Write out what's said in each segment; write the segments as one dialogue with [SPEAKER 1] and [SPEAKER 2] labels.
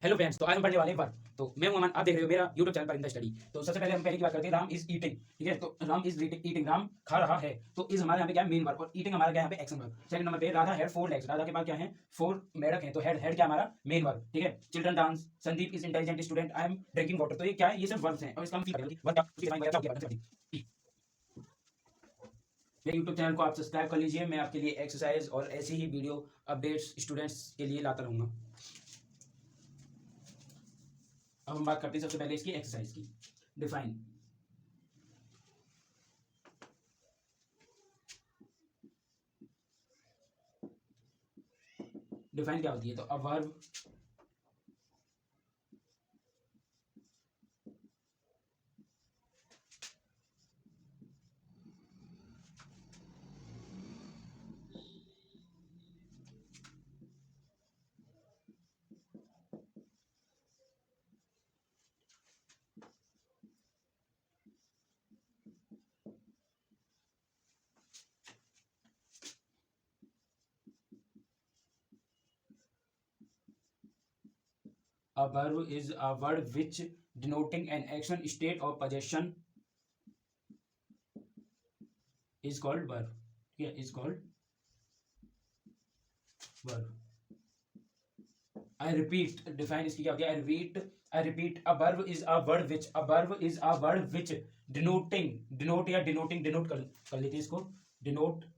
[SPEAKER 1] Hello friends, तो आज हम पढ़ने वाले हैं वर्ब। तो मैं हूं अमन, आप देख रहे हो मेरा यूट्यूब चैनल परिंदा स्टडी। तो सबसे पहले हम पहले की बात करते हैं, राम इज ईटिंग। ठीक है, तो राम इज ईटिंग, राम खा रहा है। तो इज हमारे यहाँ पे क्या है, मेन वर्ब, और ईटिंग हमारा क्या है यहाँ पे एक्शन वर्ब। सेकंड नंबर पे राधा हैड 4 लेग्स, राधा के पास क्या है, 4 मेढक हैं। तो हेड हेड क्या हमारा मेन वर्ब। ठीक है, children dance, Sandeep is intelligent student, I am drinking water. तो ये क्या है, ये सब वर्ब्स हैं। और इसका हम वर्ब क्या उसकी डिफाइन वगैरह क्या होती है। मेरे यूट्यूब चैनल को आप सब्सक्राइब कर लीजिए, मैं आपके लिए एक्सरसाइज और ऐसी ही वीडियो अपडेट्स स्टूडेंट्स के लिए लाता रहूँगा। अब हम बात करते हैं सबसे पहले इसकी एक्सरसाइज की। डिफाइन, डिफाइन क्या होती है, तो a verb A verb is a word which denoting an action, state or possession is called verb. ठीक है, is called verb. I repeat, define इसकी क्या होती है, I repeat, a verb is a word which, a verb is a word which denoting, denote या denoting, denote कर लेते हैं इसको, denote,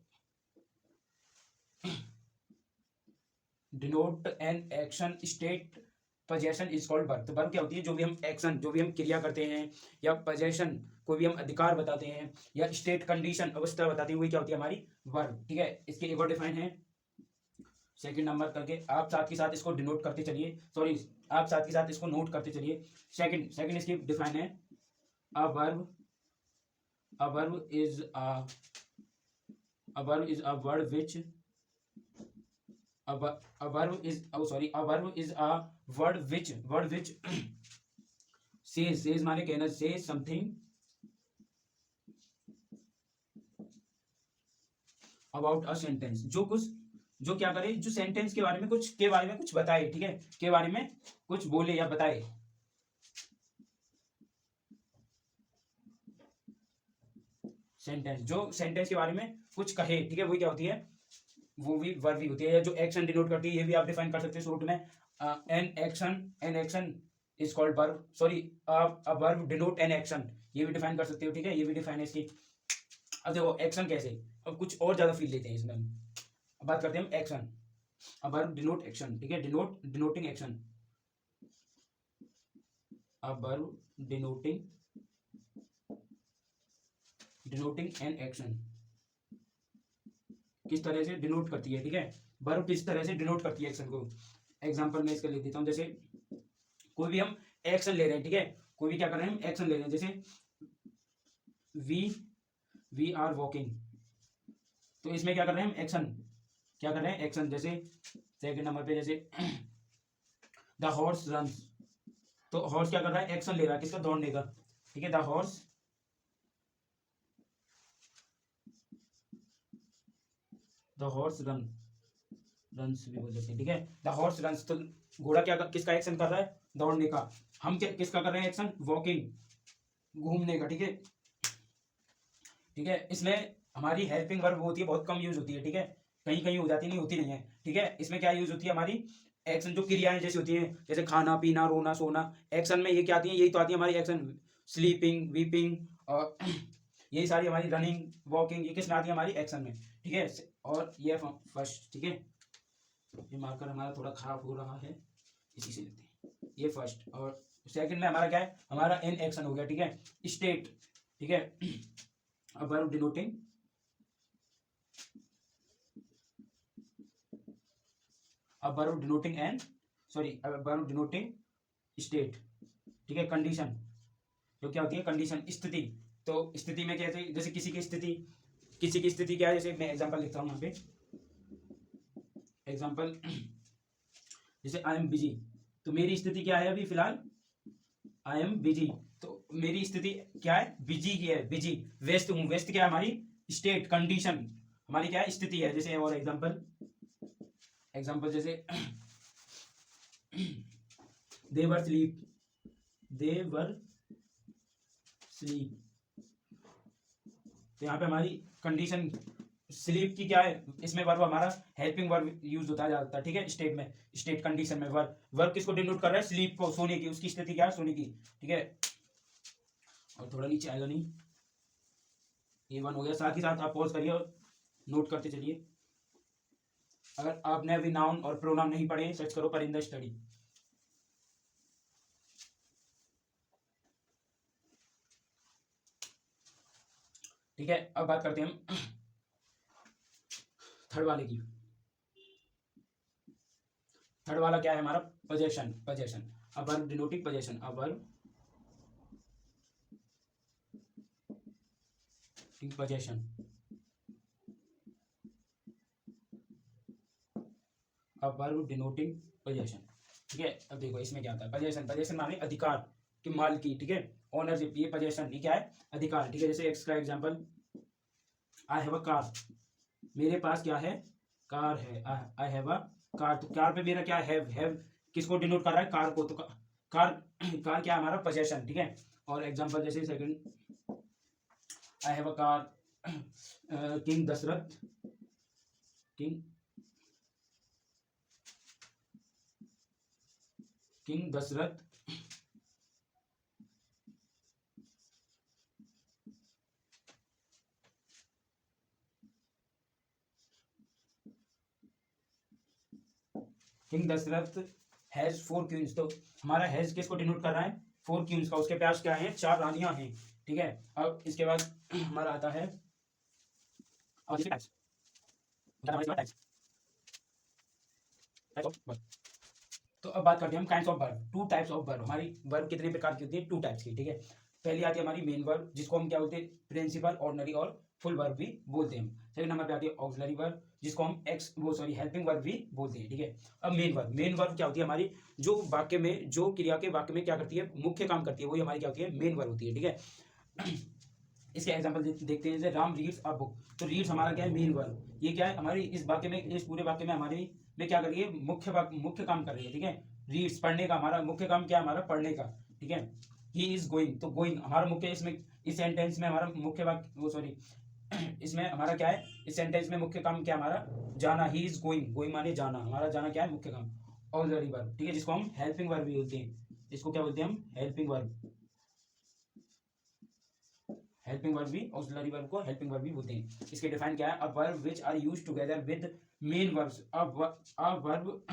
[SPEAKER 1] denote an action, state, possession is called verb. तो वर्ब क्या होती है, जो भी हम एक्शन, जो भी हम क्रिया करते हैं, या पोजेशन, कोई भी हम अधिकार बताते हैं, या स्टेट कंडीशन अवस्था बताते हैं, वही क्या होती है, हमारी वर्ब। ठीक है, इसके एक और डिफाइन है, सेकंड नंबर करके आप साथ के साथ इसको डिनोट करते चलिए, सॉरी आप साथ के साथ इसको नोट करते चलिए। सेकंड सेकंड इसकी डिफाइन है, a verb, a verb is a verb is a word which, a verb is, oh sorry, a verb is a word which says माने कहना, says something about a sentence, जो कुछ, जो क्या करे, जो सेंटेंस के बारे में कुछ, के बारे में कुछ बताए। ठीक है, के बारे में कुछ बोले या बताए, सेंटेंस, जो सेंटेंस के बारे में कुछ कहे। ठीक है, वही क्या होती है, वो भी वर्ब भी होती है। या जो एक्शन डिनोट करती है, ये भी आप डिफाइन कर सकते हैं शॉर्ट में, an action is called verb, sorry a verb denote an action, ये भी डिफाइन कर सकते हो। ठीक है, ये भी डिफाइन है इसकी। अब देखो एक्शन कैसे, अब कुछ और ज्यादा फील लेते हैं इसमें। अब बात करते हैं हम action, a verb denote action. ठीक है, denoting action, a verb denoting an action, किस तरह से डिनोट करती है। ठीक है, वर्ब किस तरह से डिनोट करती है एक्शन को। एग्जांपल मैं इसका लिख देता हूं, जैसे कोई भी हम एक्शन ले रहे हैं। ठीक है, कोई भी क्या कर रहे हैं, हम एक्शन ले रहे हैं, जैसे वी आर वॉकिंग। तो इसमें क्या कर रहे हैं हम, एक्शन, क्या कर रहे हैं, एक्शन। जैसे सेकंड नंबर पे, जैसे द हॉर्स रन्स, तो हॉर्स क्या कर रहा है, एक्शन ले रहा है, किसका, दौड़ने का। ठीक है, द हॉर्स रन्स भी बोल सकते हैं। ठीक है, द हॉर्स रन्स, तो घोड़ा क्या, किसका एक्शन कर रहा है, दौड़ने का। हम क्या, किसका कर रहे हैं एक्शन, वॉकिंग, घूमने का। ठीक है, ठीक है, इसमें हमारी हेल्पिंग वर्ब होती है, बहुत कम यूज होती है। ठीक है, कहीं कहीं हो जाती नहीं, होती नहीं है। ठीक है, इसमें क्या यूज होती है, हमारी एक्शन, जो क्रियाएं जैसे होती हैं, जैसे खाना पीना रोना सोना, एक्शन में ये क्या आती है, यही तो आती है हमारी एक्शन, स्लीपिंग वीपिंग, और यही सारी हमारी रनिंग वॉकिंग, ये किस में आती है, हमारी एक्शन में। ठीक है, और ये फर्स्ट। ठीक है, ये मार्कर हमारा थोड़ा खराब हो रहा है, इसी से लेते हैं, ये फर्स्ट। और सेकंड में हमारा क्या है, हमारा एन एक्शन हो गया। ठीक है, स्टेट। ठीक है, a verb denoting, a verb denoting an, sorry, a verb denoting state। ठीक है, कंडीशन, जो क्या होती है, कंडीशन, स्थिति। तो स्थिति में कैसे, जैसे किसी की स्थिति, किसी की स्थिति क्या है, जैसे मैं एग्जांपल लिखता हूं यहाँ पे, एग्जांपल जैसे आई एम बिजी, तो मेरी स्थिति क्या है अभी फिलहाल, आई एम बिजी। तो मेरी स्थिति क्या है, बिजी की है, बिजी, व्यस्त हूं, व्यस्त क्या है, हमारी स्टेट, कंडीशन, हमारी क्या है, स्थिति है। जैसे और एग्जांपल, एग्जांपल जैसे दे वर स्लीप, दे वर स्लीप। तो यहाँ पे हमारी कंडीशन स्लीप की क्या है, इसमें वर्ब हमारा हेल्पिंग वर्ब यूज होता है ज्यादातर, ठीक है। स्टेट में, स्टेट कंडीशन में वर्ब, वर्ब किसको डिनोट कर रहा है, स्लीप को, सोने की, उसकी स्थिति क्या है, सोने की, ठीक है। और थोड़ा नीचे आएगा नहीं, ये वन हो गया। साथ ही साथ आप पॉज करिए और नोट करते चलिए। अगर आपने अभी नाउन और प्रोनाउन नहीं पढ़े, सर्च करो पर इन द स्टडी। ठीक है, अब बात करते हैं हम थर्ड वाले की। थर्ड वाला क्या है हमारा, possession, possession, a verb denoting possession, a verb possession, a verb denoting possession, ठीक है। अब देखो इसमें क्या आता है, पोजेशन, पोजेशन माने अधिकार कि मालिकी, ठीक है, ओनरशिप, ये पोजेशन, ये क्या है, अधिकार, ठीक है। जैसे एक्स का example, I have a car, मेरे पास क्या है, कार है, आई हैव अ कार। तो कार पे मेरा क्या हैव किसको डिनोट कर रहा है, कार को। तो कार कार क्या है हमारा, पोजेशन, ठीक है। और एग्जांपल जैसे second, I have a car, king Dasharath, king king Dasharath king Dasharath has 4 queens. तो हमारा हैज किसको डिनोट कर रहा है, 4 क्वींस का, उसके पास क्या है, 4 रानियां हैं, ठीक है। अब इसके बाद हमारा आता है टाइप्स, तो अब बात करते हैं हम kinds of verb, 2 types of verb. हमारी वर्ब कितने प्रकार की होती है, 2 टाइप्स की, ठीक है। पहली आती है हमारी मेन वर्ब, जिसको हम क्या बोलते हैं, प्रिंसिपल, ऑर्डिनरी और फुल वर्ब भी बोलते हैं। सेकंड नंबर पे आती है ऑक्सिलरी वर्ब, जिसको हम हेल्पिंग वर्ब भी बोलते हैं, ठीक है। अब मेन वर्ब, मेन वर्ब क्या होती है हमारी, जो वाक्य में, जो क्रिया के वाक्य में क्या करती है, मुख्य काम करती है, वही हमारी क्या होती है, मेन वर्ब होती है, ठीक है। इसके एग्जांपल देखते हैं, जैसे राम रीड्स अ बुक। तो रीड्स हमारा क्या है, मेन वर्ब, ये क्या है हमारी इस वाक्य में, इस पूरे वाक्य में हमारी में क्या कर रही है, मुख्य काम कर रही है, ठीक है। रीड्स, पढ़ने का, हमारा मुख्य काम क्या है, हमारा पढ़ने का, ठीक है। ही इज गोइंग, तो गोइंग हमारा मुख्य, इसमें इस सेंटेंस में हमारा मुख्य वाक्य, वो सॉरी इसमें हमारा क्या है, इस सेंटेंस में मुख्य काम क्या हमारा, जाना। ही इज गोइंग, गोइंग माने जाना, हमारा जाना क्या है, मुख्य काम। ऑक्सिलरी वर्ब, ठीक है, जिसको हम हेल्पिंग वर्ब भी बोलते हैं। इसको क्या बोलते हैं हम, हेल्पिंग वर्ब, हेल्पिंग वर्ब भी, ऑक्सिलरी वर्ब को हेल्पिंग वर्ब भी बोलते हैं। इसके डिफाइन क्या है, a verb which are used together with main verbs, a verb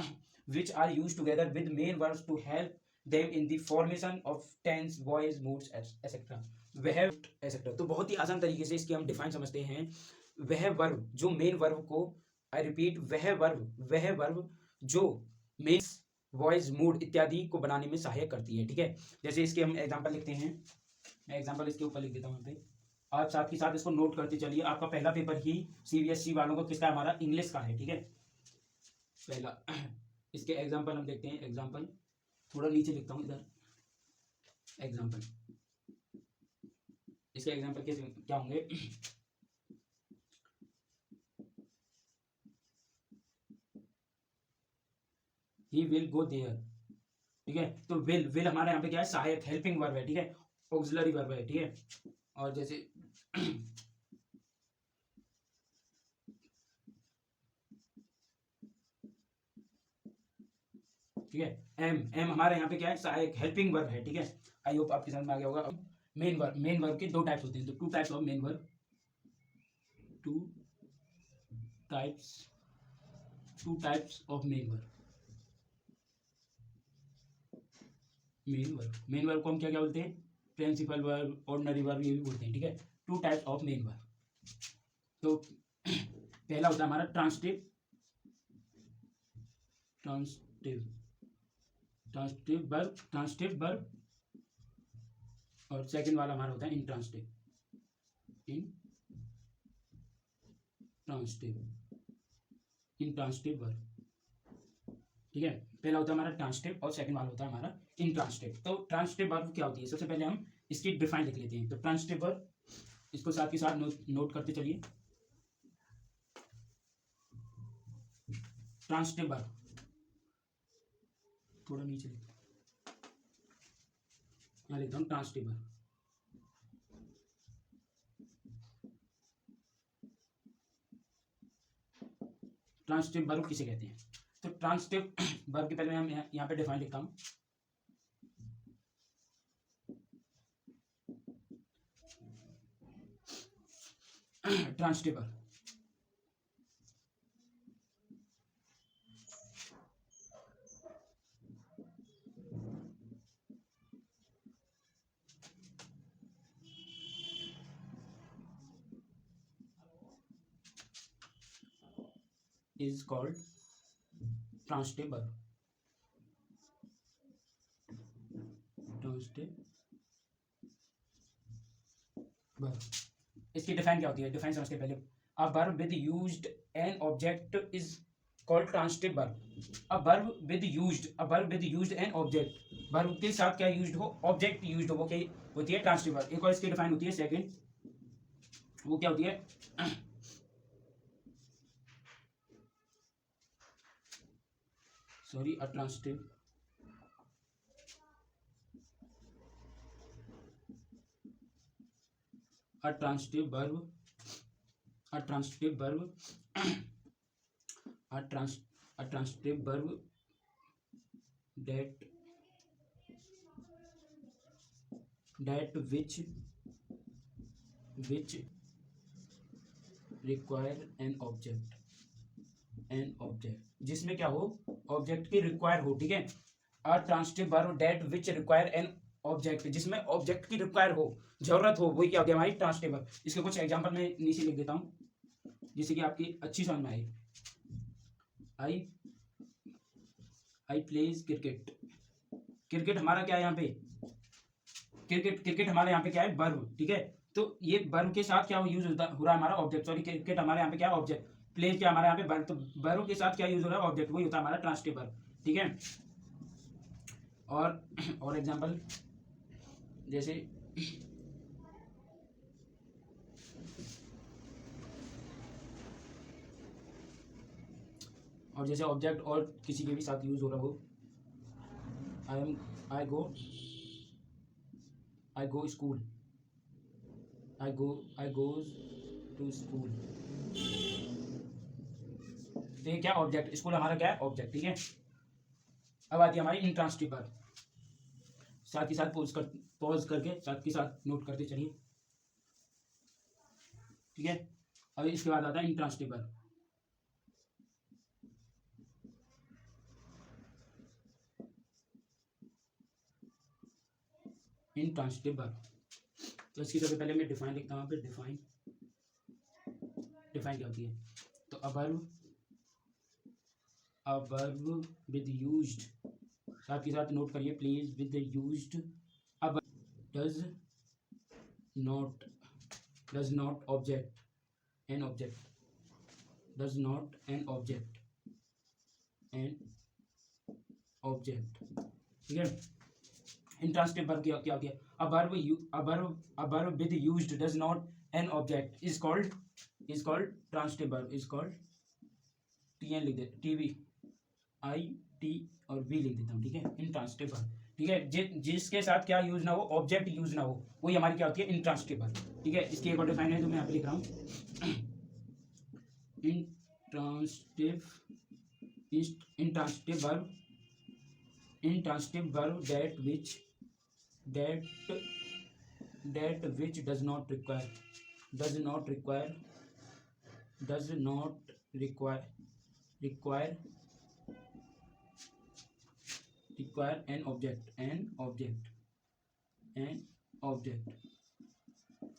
[SPEAKER 1] which are used together with main verbs to help them in the formation of tense, voice, moods etcetera, वह etcetera. तो बहुत ही आसान तरीके से इसकी हम डिफाइन समझते हैं। वह वर्ब जो मेन वर्ब को, आई रिपीट, वह वर्ब जो मेन वॉइस, मूड इत्यादि को बनाने में सहायक करती है, ठीक है। जैसे इसके हम एग्जांपल लिखते हैं, मैं एग्जांपल इसके ऊपर लिख देता हूँ यहाँ पे। आप साथ ही साथ इसको नोट करते चलिए, आपका पहला पेपर ही सीबीएसई वालों को किसका है, हमारा इंग्लिश का है, ठीक है। पहला इसके एग्जांपल हम देखते हैं, एग्जांपल थोड़ा नीचे लिखता हूँ इधर, एग्जांपल, इसके एग्जांपल कैसे क्या होंगे, ही विल गो देयर, ठीक है। तो विल हमारे यहाँ पे क्या है, सहायक, हेल्पिंग वर्ब है, ठीक है, ऑक्सिलरी वर्ब है, ठीक है। और जैसे ठीक है, एम हमारे यहाँ पे क्या है, सहायक, हेल्पिंग वर्ब है, ठीक है। आई होप आपके समझ में आ गया होगा। अब मेन वर्ब के 2 टाइप्स होते हैं, तो 2 types of main verb, 2 types 2 types of main verb. Main verb को हम क्या क्या बोलते हैं, प्रिंसिपल वर्ब, ऑर्डिनरी वर्ब, ये भी बोलते हैं, ठीक है। 2 टाइप्स ऑफ मेन वर्ब। तो पहला होता है हमारा ट्रांसटिव, ट्रांसटिव ट्रांसटिव वर्ब, और सेकंड वाला हमारा होता है इंट्रांसटिव, इंट्रांसटिव वर्ब, ठीक है। पहला होता है हमारा ट्रांसटिव और सेकंड वाला होता है हमारा इंट्रांसटिव। तो ट्रांसटिव वर्ब क्या होती है, सबसे पहले हम इसकी डिफाइन लिख लेते हैं। तो ट्रांसटिव वर्ब, इसको साथ ही साथ नोट करते चलिए। ट्रांसटिव वर्ब, थोड़ा नीचे लिखते हैं, यहाँ लिखता हूँ ट्रांसिटिव वर्ब। ट्रांसिटिव वर्ब किसे कहते हैं? तो ट्रांसिटिव वर्ब के पहले हम यहाँ पे डिफाइन लिखता हूँ। Transitive verb is called transitive verb। transitive verb इसकी डिफाइन क्या होती है? डिफाइन समझते पहले। A verb with used an object is called transitive verb. A verb with used an object, verb के साथ क्या यूज्ड हो? ऑब्जेक्ट यूज्ड हो, वो क्या होती है? Transitive verb. एक और इसकी डिफाइन होती है सेकंड, वो क्या होती है? Sorry, a transitive verb a transitive verb a transitive verb that which require an object, जिसमें क्या हो? ऑब्जेक्ट की रिक्वायर हो, ठीक है। A transitive verb that which require an object, जिसमें ऑब्जेक्ट की रिक्वायर हो, जरूरत हो, वही क्या होती है? हमारी ट्रांसिटिव वर्ब। इसके कुछ एग्जांपल मैं नीचे लिख देता हूँ जिससे कि आपकी अच्छी समझ में आए। आई प्लेज क्रिकेट। क्रिकेट हमारा क्या है यहाँ पे? क्रिकेट हमारे यहाँ पे क्या है? वर्ब, ठीक है। तो ये वर्ब के साथ क्या यूज होता हो रहा है? हमारा ऑब्जेक्ट। सॉरी, क्रिकेट हमारे यहाँ पे क्या है? ऑब्जेक्ट। प्लेज क्या हमारे यहाँ पे? वर्ब। तो वर्ब के साथ क्या यूज हो रहा है? ऑब्जेक्ट, वही होता है हमारा ट्रांसिटिव वर्ब, ठीक है। और एग्जांपल जैसे ऑब्जेक्ट और किसी के भी साथ यूज हो रहा हो। I go school, I goes to school. तो ये क्या? ऑब्जेक्ट। स्कूल हमारा क्या है? ऑब्जेक्ट, ठीक है। अब आती है हमारी इंट्रांसिटिव वर्ब। साथ ही साथ पॉज करके साथ के साथ नोट करते चलिए, ठीक है। अब इसके बाद आता है इंट्रांसिटिव वर्ब। इंट्रांसिटिव वर्ब, तो इसकी सबसे पहले मैं डिफाइन लिखता हूँ। डिफाइन क्या होती है? तो अ वर्ब विद यूज्ड, साथ के साथ नोट करिए प्लीज, विद यूज्ड अब does not object an object, does not an object, ठीक है। इंट्रांसिटिव वर्ब क्या होती है? A verb with used does not an object is called transitive verb, is called TN लिख दे, TV आई टी और B लिख देता हूँ, ठीक है। इंट्रांसिटिव वर्ब, ठीक है। जिसके साथ क्या यूज ना हो? ऑब्जेक्ट यूज ना हो, वही हमारी क्या होती है? इंट्रांसिटिव वर्ब, ठीक है। इसकी एक और डिफाइन है जो मैं यहाँ पे लिख रहा हूँ। Intransitive verb that which does not require an object,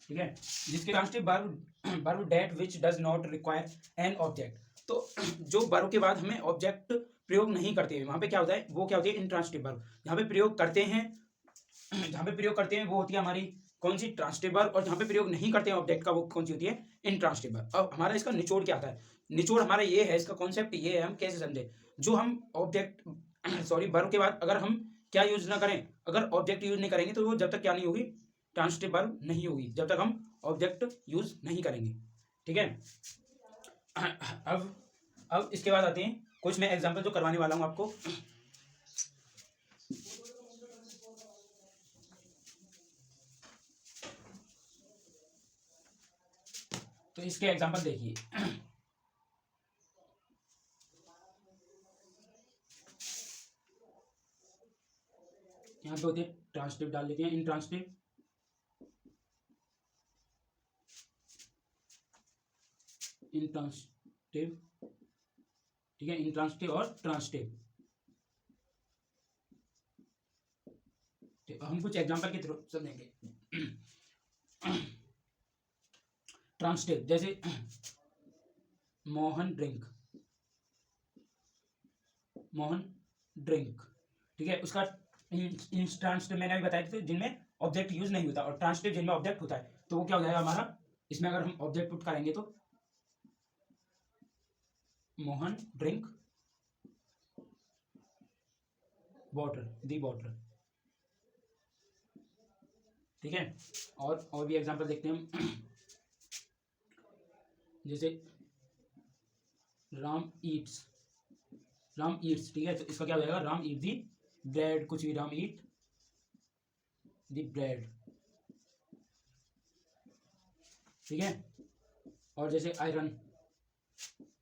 [SPEAKER 1] ठीक है। जिसके transitive verb that which does not require an object, तो जो वर्ब के बाद हमें ऑब्जेक्ट प्रयोग नहीं करते हैं, वहां पे क्या होता है? वो क्या होती है? Intransitive verb. जहां पे प्रयोग करते हैं वो होती है हमारी कौन सी? Transitive verb. और जहां पे प्रयोग नहीं करते हैं ऑब्जेक्ट का, वो कौन सी होती है? Intransitive verb. अब हमारा इसका निचोड़ क्या आता है? निचोड़ हमारा ये है, इसका कॉन्सेप्ट ये है, हम कैसे समझे? जो हम ऑब्जेक्ट वर्ब के बाद अगर हम क्या यूज ना करें, अगर ऑब्जेक्ट यूज नहीं करेंगे, तो वो जब तक क्या नहीं होगी? ट्रांसिटिव वर्ब नहीं होगी, जब तक हम ऑब्जेक्ट यूज नहीं करेंगे, ठीक है। अब इसके बाद आते हैं कुछ मैं एग्जांपल जो करवाने वाला हूं आपको। तो इसके एग्जांपल देखिए। यहाँ पे होते हैं ट्रांसटिव, डाल लेते हैं इंट्रांसटिव, इंट्रांसटिव, ठीक है, इंट्रांसटिव और ट्रांसटिव। हम कुछ एग्जांपल के थ्रू समझेंगे। ट्रांसटिव जैसे मोहन ड्रिंक, मोहन ड्रिंक, ठीक है, उसका ट्रांसटिव मैंने अभी बताया था जिनमें ऑब्जेक्ट यूज नहीं होता, और ट्रांसटिव जिनमें ऑब्जेक्ट होता है। तो वो क्या हो जाएगा हमारा, इसमें अगर हम ऑब्जेक्ट पुट करेंगे तो Mohan drink water, the water, ठीक है। और भी एग्जांपल देखते हैं हम। जैसे राम ईट्स, राम ईट्स, ठीक है, तो इसका क्या हो जाएगा, राम ईट दी ब्रेड, कुछ भी, राम ईट दी ब्रेड, ठीक है। और जैसे iron,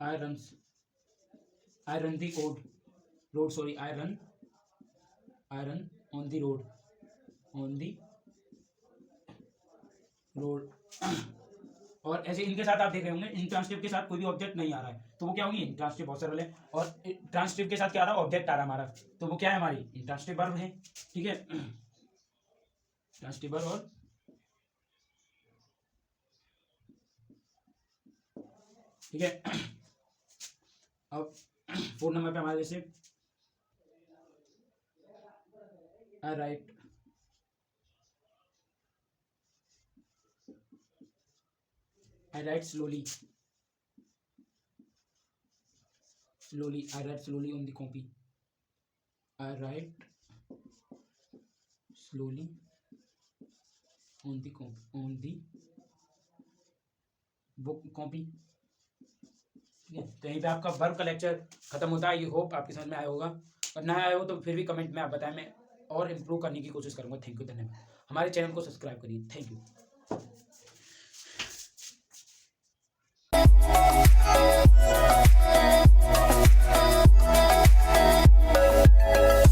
[SPEAKER 1] irons, iron the road, road sorry, iron, iron on the road, on the road. और ऐसे इनके साथ आप देख रहे होंगे इंट्रांसटिव के साथ कोई भी ऑब्जेक्ट नहीं आ रहा है, तो वो क्या होंगी, इंट्रांसटिव बहुत सारे वाले। और ट्रांसटिव के साथ क्या आ रहा है, ऑब्जेक्ट आ रहा है हमारा, तो वो क्या है, हमारी इंट्रांसटिव वर्ब है, ठीक है। ट्रांसटिव वर्ब, और ठीक है। अब 4 नंबर पे हमारे जैसे आई right, I write slowly, slowly, I write slowly on the copy, I write slowly on the copy, on the book copy, ठीक है। तो यहीं पे आपका वर्ब का लेक्चर खत्म होता है। ये होप आपकी समझ में आया होगा, और ना आया हो तो फिर भी कमेंट में आप बताएं, मैं और इम्प्रूव करने की कोशिश करूंगा। थैंक यू, धन्यवाद। हमारे चैनल को सब्सक्राइब करिए, थैंक यू।